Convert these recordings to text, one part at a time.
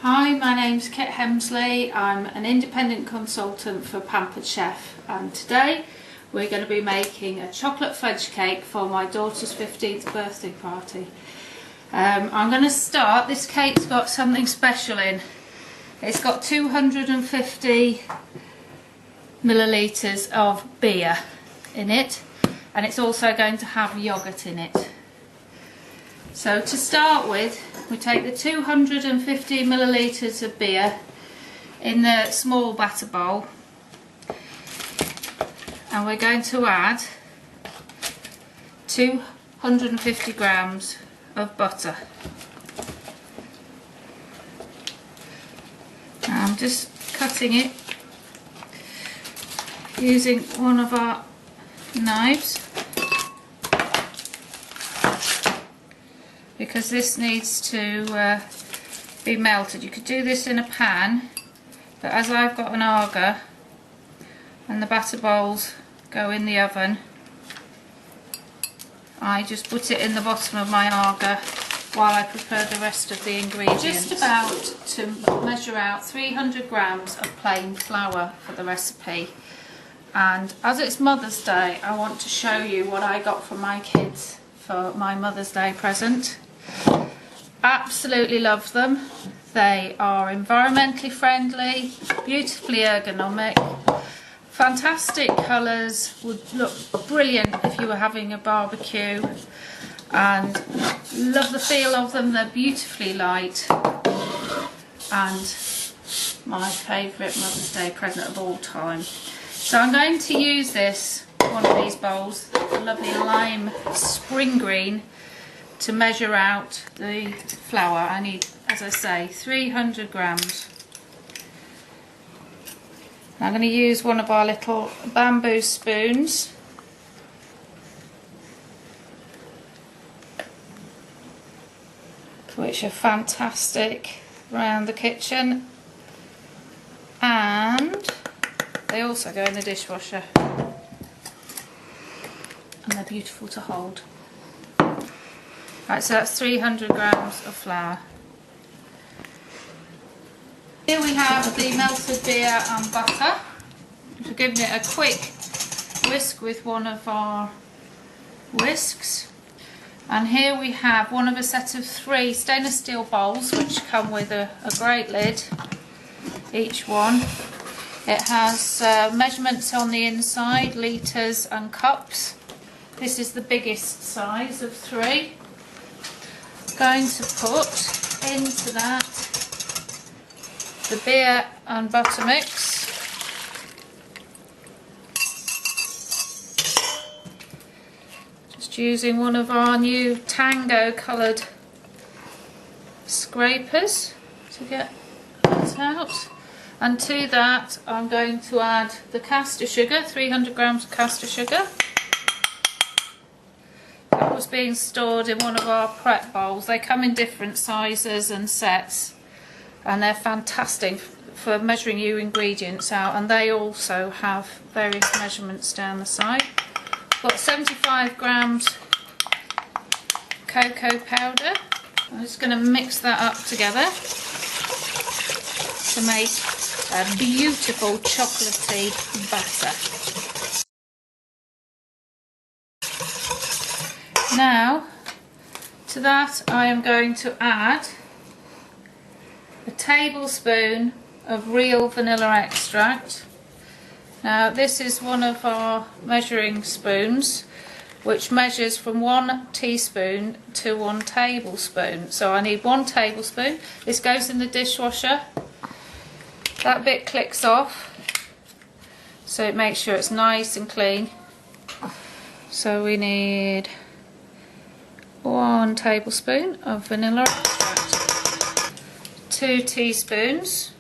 Hi, my name's Kit Hemsley. I'm an independent consultant for Pampered Chef, and today we're going to be making a chocolate fudge cake for my daughter's 15th birthday party. I'm going to start. This cake's got something special in. It's got 250 millilitres of beer in it, and it's also going to have yoghurt in it. So to start with, we take the 250 millilitres of beer in the small batter bowl, and we're going to add 250 grams of butter. Now I'm just cutting it using one of our knives, because this needs to be melted. You could do this in a pan, but as I've got an auger and the batter bowls go in the oven, I just put it in the bottom of my auger while I prepare the rest of the ingredients. Just about to measure out 300 grams of plain flour for the recipe, and as it's Mother's Day, I want to show you what I got from my kids for my Mother's Day present. Absolutely love them. They are environmentally friendly, beautifully ergonomic, fantastic colours, would look brilliant if you were having a barbecue, and love the feel of them. They're beautifully light, and my favourite Mother's Day present of all time. So I'm going to use one of these bowls, a lovely lime spring green, to measure out the flour. I need, as I say, 300 grams. I'm going to use one of our little bamboo spoons, which are fantastic around the kitchen, and they also go in the dishwasher, and they're beautiful to hold. Right, so that's 300 grams of flour. Here we have the melted beer and butter. We're giving it a quick whisk with one of our whisks. And here we have one of a set of 3 stainless steel bowls, which come with a great lid, each one. It has measurements on the inside, litres and cups. This is the biggest size of 3. Going to put into that the beer and butter mix, just using one of our new tango coloured scrapers to get that out. And to that I'm going to add the caster sugar, 300 grams of caster sugar. That was being stored in one of our prep bowls. They come in different sizes and sets, and they're fantastic for measuring your ingredients out, and they also have various measurements down the side. Got 75 grams cocoa powder. I'm just going to mix that up together to make a beautiful chocolatey batter. Now, to that I am going to add a tablespoon of real vanilla extract. Now, this is one of our measuring spoons, which measures from 1 teaspoon to 1 tablespoon. So I need 1 tablespoon. This goes in the dishwasher. That bit clicks off, so it makes sure it's nice and clean. So we need 1 tablespoon of vanilla extract, 2 teaspoons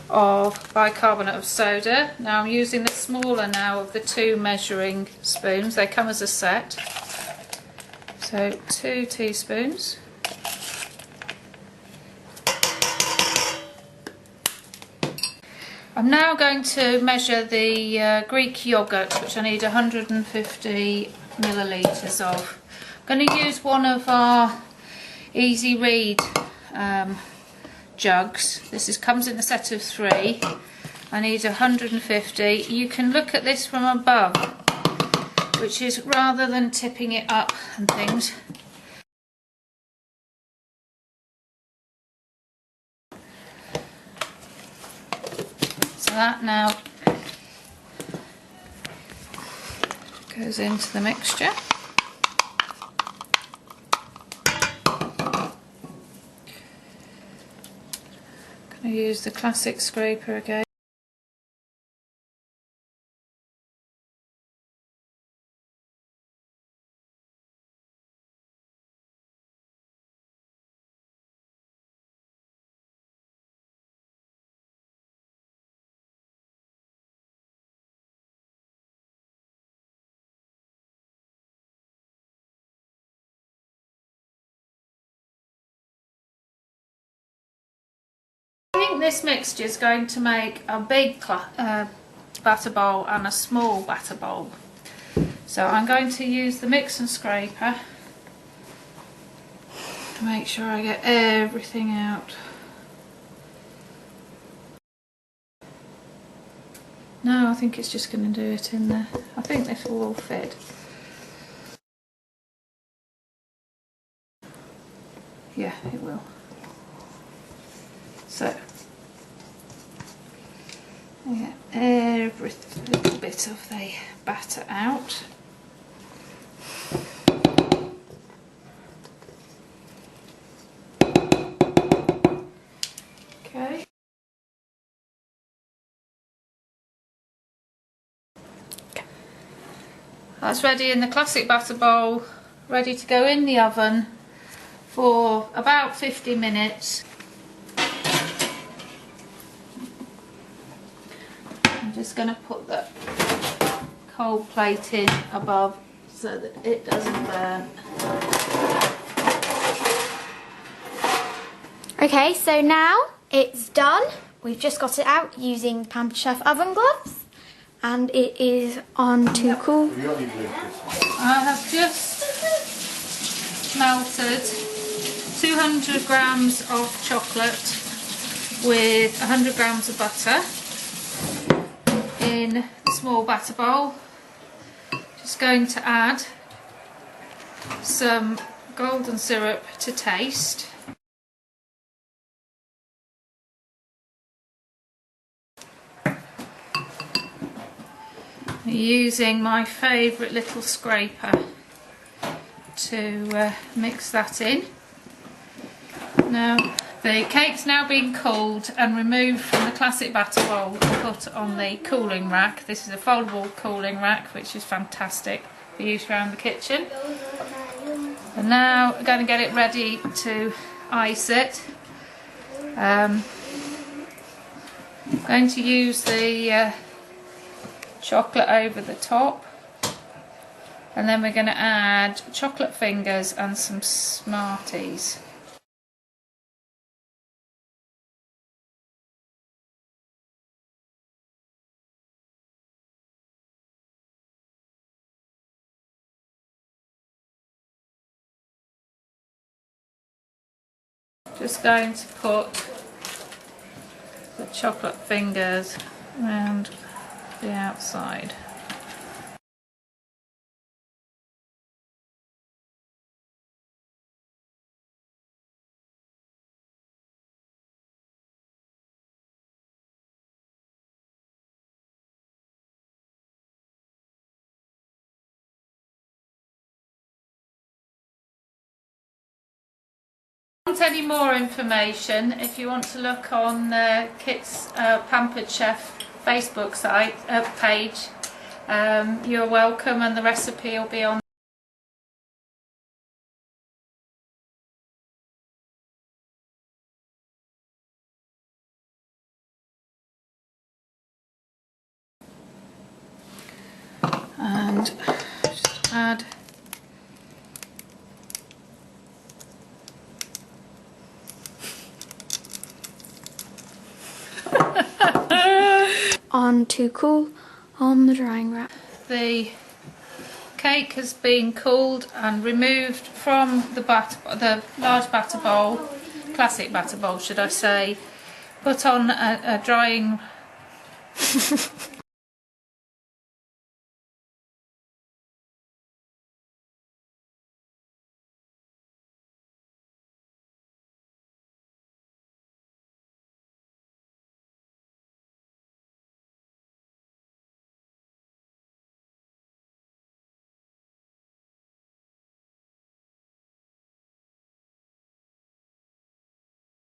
of bicarbonate of soda. Now I'm using the smaller now of the 2 measuring spoons. They come as a set. So 2 teaspoons. I'm now going to measure the Greek yogurt, which I need 150 millilitres of. I'm going to use one of our easy read jugs. This comes in a set of 3. I need 150. You can look at this from above, which is rather than tipping it up and things. So that now goes into the mixture. I'm going to use the classic scraper again. I think this mixture is going to make a big batter bowl and a small batter bowl. So I'm going to use the mix and scraper to make sure I get everything out. No, I think it's just going to do it in there. I think this will all fit. Yeah, it will. So, I get every little bit of the batter out. Okay. That's ready in the classic batter bowl, ready to go in the oven for about 50 minutes. I'm just going to put the cold plate in above so that it doesn't burn. Okay, so now it's done. We've just got it out using Pampered Chef oven gloves, and it is on to cool. I have just melted 200 grams of chocolate with 100 grams of butter in a small batter bowl. Just going to add some golden syrup to taste. Using my favourite little scraper to mix that in. Now the cake's now been cooled and removed from the classic batter bowl and put on the cooling rack. This is a foldable cooling rack which is fantastic for use around the kitchen. And now we're going to get it ready to ice it. I'm going to use the chocolate over the top, and then we're going to add chocolate fingers and some Smarties. Just going to put the chocolate fingers around the outside. If you want any more information, if you want to look on Kit's Pampered Chef Facebook page, you're welcome, and the recipe will be on. And just add on to cool on the drying rack. The cake has been cooled and removed from the large batter bowl, classic batter bowl, should I say. Put on a drying